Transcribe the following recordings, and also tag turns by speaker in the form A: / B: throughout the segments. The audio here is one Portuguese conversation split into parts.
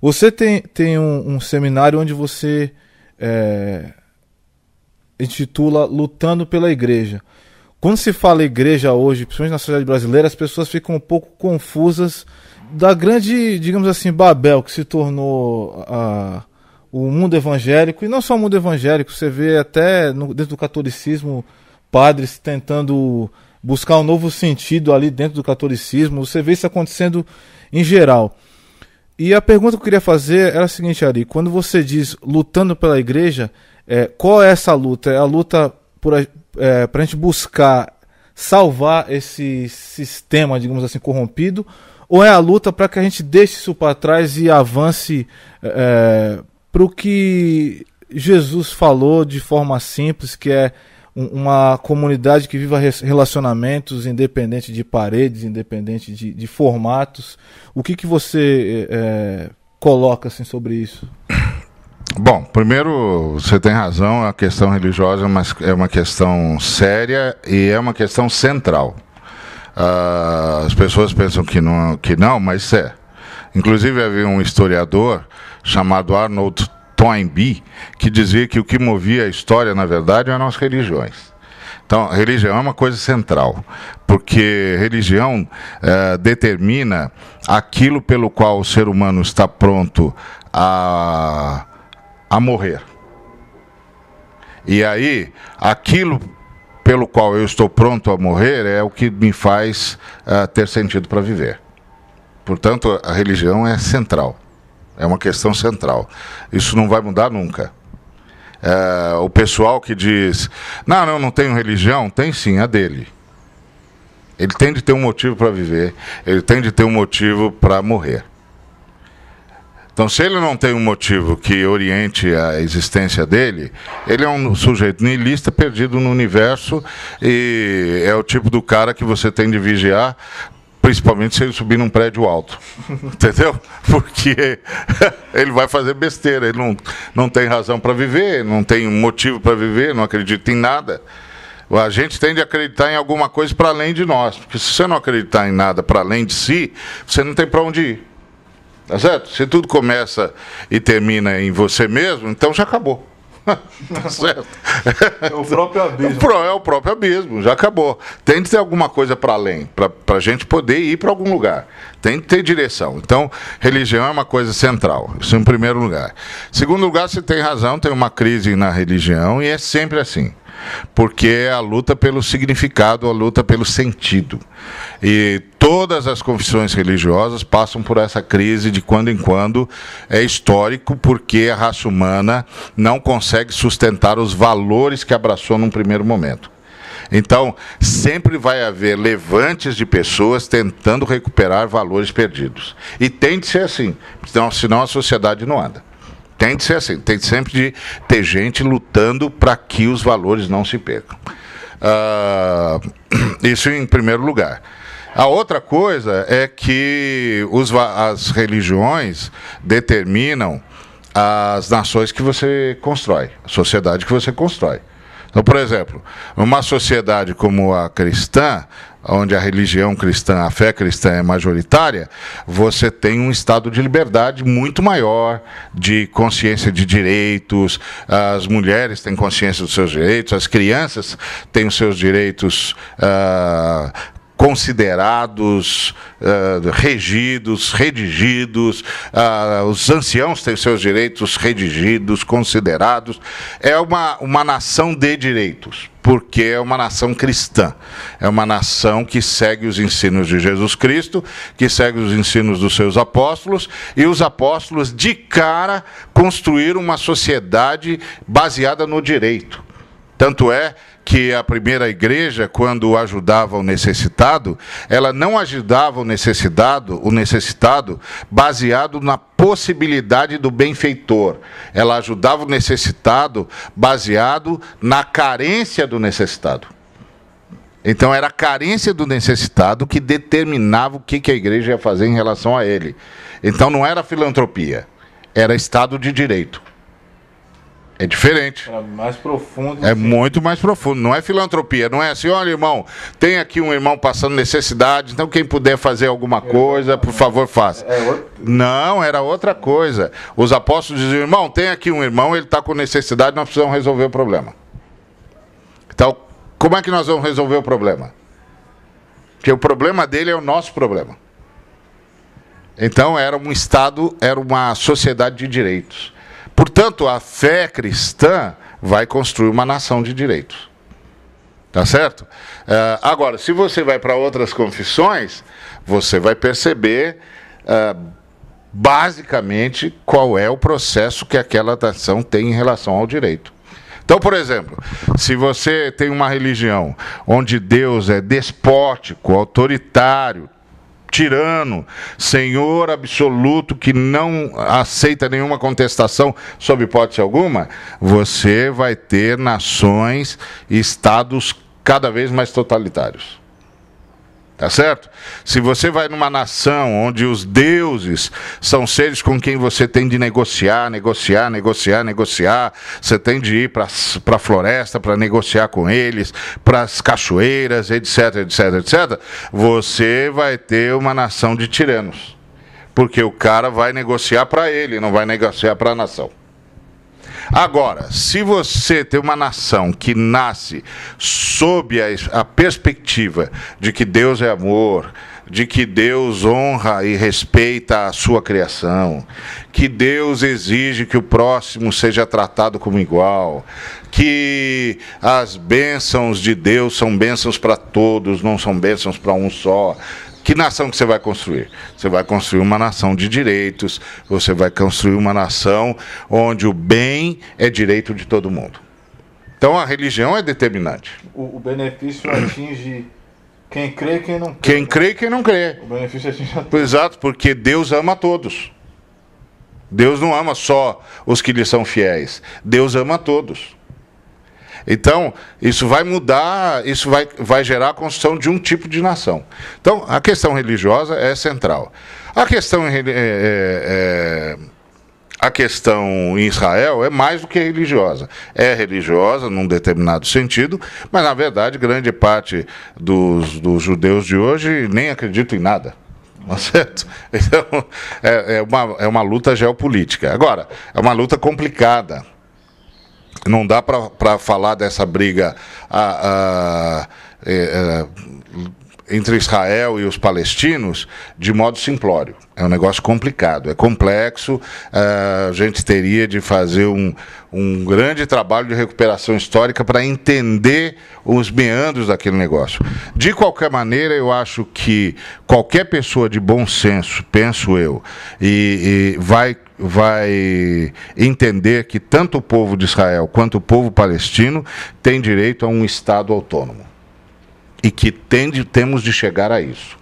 A: Você tem um seminário onde você intitula Lutando pela Igreja. Quando se fala igreja hoje, principalmente na sociedade brasileira, as pessoas ficam um pouco confusas da grande, digamos assim, Babel que se tornou o mundo evangélico, e não só o mundo evangélico, você vê até dentro do catolicismo padres tentando buscar um novo sentido ali dentro do catolicismo, você vê isso acontecendo em geral. E a pergunta que eu queria fazer era a seguinte, Ari, quando você diz lutando pela igreja, qual é essa luta? É a luta para a gente buscar salvar esse sistema, digamos assim, corrompido, ou é a luta para que a gente deixe isso para trás e avance para o que Jesus falou de forma simples, que é uma comunidade que viva relacionamentos independente de paredes, independente de formatos. O que você coloca assim, sobre isso?
B: Bom, primeiro, você tem razão, a questão religiosa é uma questão séria e é uma questão central. As pessoas pensam que não, mas é. Inclusive havia um historiador chamado Arnold Toynbee que dizia que o que movia a história, na verdade, eram as religiões. Então, religião é uma coisa central, porque religião determina aquilo pelo qual o ser humano está pronto a morrer. E aí, aquilo pelo qual eu estou pronto a morrer é o que me faz ter sentido para viver. Portanto, a religião é central. É uma questão central. Isso não vai mudar nunca. O pessoal que diz, eu não tenho religião, tem sim, a dele. Ele tem de ter um motivo para viver, ele tem de ter um motivo para morrer. Então, se ele não tem um motivo que oriente a existência dele, ele é um sujeito nihilista perdido no universo e é o tipo do cara que você tem de vigiar, principalmente se ele subir num prédio alto, entendeu? Porque ele vai fazer besteira, ele não tem razão para viver, não tem motivo para viver, não acredita em nada. A gente tem de acreditar em alguma coisa para além de nós, porque se você não acreditar em nada para além de si, você não tem para onde ir. Tá certo? Se tudo começa e termina em você mesmo, então já acabou. Tá certo?
A: É o próprio abismo.
B: É o próprio abismo, já acabou. Tem de ter alguma coisa para além, para a gente poder ir para algum lugar. Tem de ter direção. Então, religião é uma coisa central. Isso em primeiro lugar. Em segundo lugar, você tem razão, tem uma crise na religião e é sempre assim. Porque é a luta pelo significado, a luta pelo sentido. E todas as confissões religiosas passam por essa crise de quando em quando. É histórico porque a raça humana não consegue sustentar os valores que abraçou num primeiro momento. Então, sempre vai haver levantes de pessoas tentando recuperar valores perdidos. E tem de ser assim, senão a sociedade não anda. Tem de ser assim, tem sempre de ter gente lutando para que os valores não se percam. Isso em primeiro lugar. A outra coisa é que as religiões determinam as nações que você constrói, a sociedade que você constrói. Então, por exemplo, uma sociedade como a cristã, onde a religião cristã, a fé cristã é majoritária, você tem um estado de liberdade muito maior, de consciência de direitos, as mulheres têm consciência dos seus direitos, as crianças têm os seus direitos considerados, regidos, redigidos, os anciãos têm seus direitos redigidos, considerados. É uma nação de direitos, porque é uma nação cristã. É uma nação que segue os ensinos de Jesus Cristo, que segue os ensinos dos seus apóstolos, e os apóstolos, de cara, construíram uma sociedade baseada no direito. Tanto é que a primeira igreja, quando ajudava o necessitado, ela não ajudava o necessitado baseado na possibilidade do benfeitor. Ela ajudava o necessitado baseado na carência do necessitado. Então era a carência do necessitado que determinava o que a igreja ia fazer em relação a ele. Então não era filantropia, era Estado de Direito. É diferente.
A: É mais profundo.
B: É muito mais profundo. Não é filantropia. Não é assim, olha, irmão, tem aqui um irmão passando necessidade, então quem puder fazer alguma coisa, por favor, faça. Não, era outra coisa. Os apóstolos diziam, irmão, tem aqui um irmão, ele está com necessidade, nós precisamos resolver o problema. Então, como é que nós vamos resolver o problema? Porque o problema dele é o nosso problema. Então, era um Estado, era uma sociedade de direitos. Portanto, a fé cristã vai construir uma nação de direitos. Tá certo? Agora, se você vai para outras confissões, você vai perceber, basicamente, qual é o processo que aquela nação tem em relação ao direito. Então, por exemplo, se você tem uma religião onde Deus é despótico, autoritário, tirano, senhor absoluto, que não aceita nenhuma contestação sob hipótese alguma, você vai ter nações e estados cada vez mais totalitários. Tá certo? Se você vai numa nação onde os deuses são seres com quem você tem de negociar, você tem de ir para a floresta para negociar com eles, para as cachoeiras, etc, você vai ter uma nação de tiranos. Porque o cara vai negociar para ele, não vai negociar para a nação. Agora, se você tem uma nação que nasce sob a perspectiva de que Deus é amor, de que Deus honra e respeita a sua criação, que Deus exige que o próximo seja tratado como igual, que as bênçãos de Deus são bênçãos para todos, não são bênçãos para um só. Que nação que você vai construir? Você vai construir uma nação de direitos, você vai construir uma nação onde o bem é direito de todo mundo. Então a religião é determinante.
A: O benefício atinge quem crê e quem não crê.
B: Quem crê e quem não crê.
A: O benefício atinge a todos.
B: Exato, porque Deus ama a todos. Deus não ama só os que lhe são fiéis. Deus ama a todos. Então, isso vai mudar, isso vai gerar a construção de um tipo de nação. Então, a questão religiosa é central. A questão em Israel é mais do que religiosa. É religiosa num determinado sentido, mas, na verdade, grande parte dos judeus de hoje nem acreditam em nada. Não é certo? Então, é uma luta geopolítica. Agora, é uma luta complicada. Não dá para falar dessa briga entre Israel e os palestinos de modo simplório. É um negócio complicado, é complexo. A gente teria de fazer um grande trabalho de recuperação histórica para entender os meandros daquele negócio. De qualquer maneira, eu acho que qualquer pessoa de bom senso, penso eu, e vai entender que tanto o povo de Israel quanto o povo palestino tem direito a um Estado autônomo. E que temos de chegar a isso.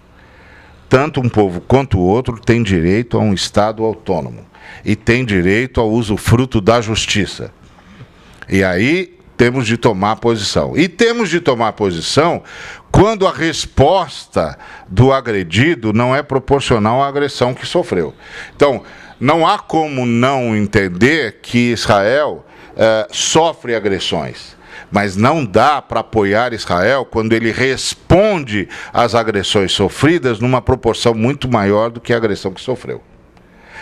B: Tanto um povo quanto o outro tem direito a um Estado autônomo. E tem direito ao usufruto da justiça. E aí temos de tomar posição. E temos de tomar posição quando a resposta do agredido não é proporcional à agressão que sofreu. Então, não há como não entender que Israel sofre agressões, mas não dá para apoiar Israel quando ele responde às agressões sofridas numa proporção muito maior do que a agressão que sofreu.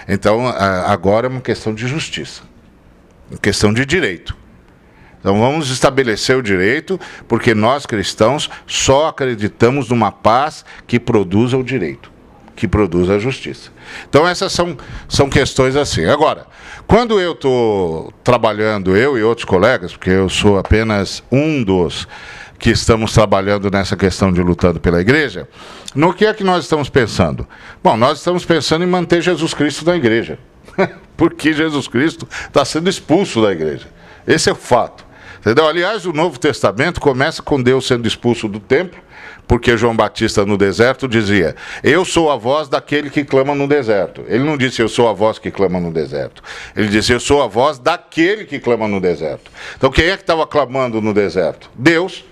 B: Então, agora é uma questão de justiça, uma questão de direito. Então vamos estabelecer o direito, porque nós cristãos só acreditamos numa paz que produza o direito, que produza a justiça. Então essas são questões assim. Agora, quando eu estou trabalhando, eu e outros colegas, porque eu sou apenas um dos que estamos trabalhando nessa questão de lutando pela igreja, no que é que nós estamos pensando? Bom, nós estamos pensando em manter Jesus Cristo na igreja, porque Jesus Cristo está sendo expulso da igreja. Esse é o fato. Entendeu? Aliás, o Novo Testamento começa com Deus sendo expulso do templo, porque João Batista no deserto dizia: eu sou a voz daquele que clama no deserto. Ele não disse eu sou a voz que clama no deserto. Ele disse eu sou a voz daquele que clama no deserto. Então quem é que estava clamando no deserto? Deus.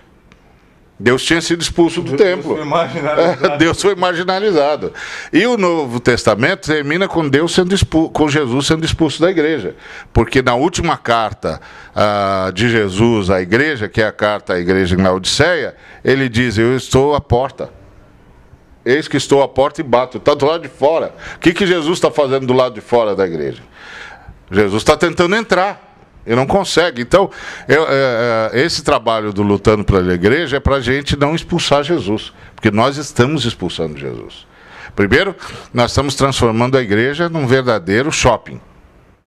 B: Deus tinha sido expulso do templo. Deus foi marginalizado. E o Novo Testamento termina com Deus sendo com Jesus sendo expulso da igreja. Porque na última carta de Jesus à igreja, que é a carta à igreja em Laodiceia, ele diz: eu estou à porta. Eis que estou à porta e bato. Está do lado de fora. O que Jesus está fazendo do lado de fora da igreja? Jesus está tentando entrar. E não consegue. Então, esse trabalho do Lutando pela Igreja é para a gente não expulsar Jesus. Porque nós estamos expulsando Jesus. Primeiro, nós estamos transformando a igreja num verdadeiro shopping.